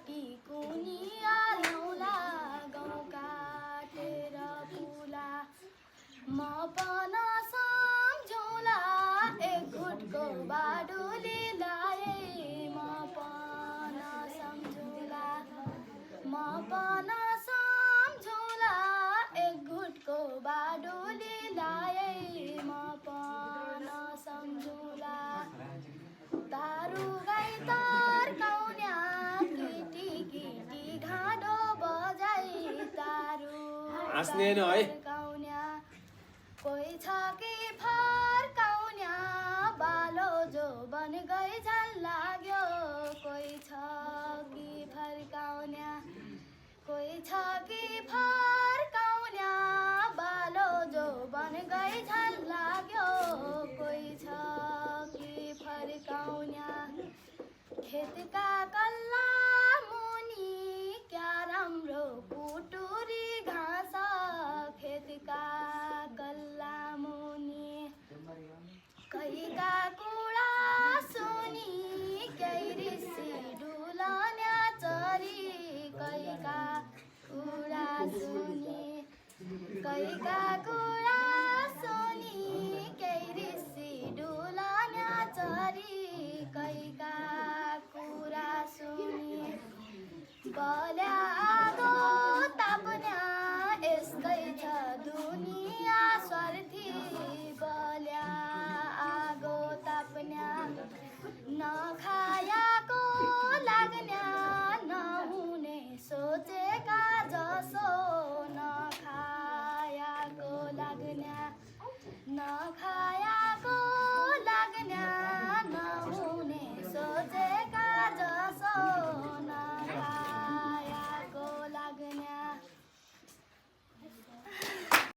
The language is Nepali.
टिकुनिया लौला गाउँ काटेर फुला म पन सम्झौला एक घुटको बाडुली लाए म पन सम्झौला म पन सम्झौला एक घुटको बाडुली लाए म पन सम्झौला तारु गाई तर्काउन्या केटी केटी घाँडो बजाई तारु तर्काउन्या कोही छ कि फर्काउन्या बालो जो बन गई झन् लाग्यो कोही छ कि फर्काउन्या कोही छ कि फर्काउन्या बालो जो बन गई झन् लाग्यो कोही छ कि फर्काउन्या खेतका कल्ला मुनि क्या राम्रो कुटुरी घाँस खेतका कल्ला मुनि कैका कुरा सुनि कैरिसी डुलन्या चरी कैका कुरा सुनि कैका कुरा सुनि कैरिसी डुलन्या चरी कैका कुरा सुनि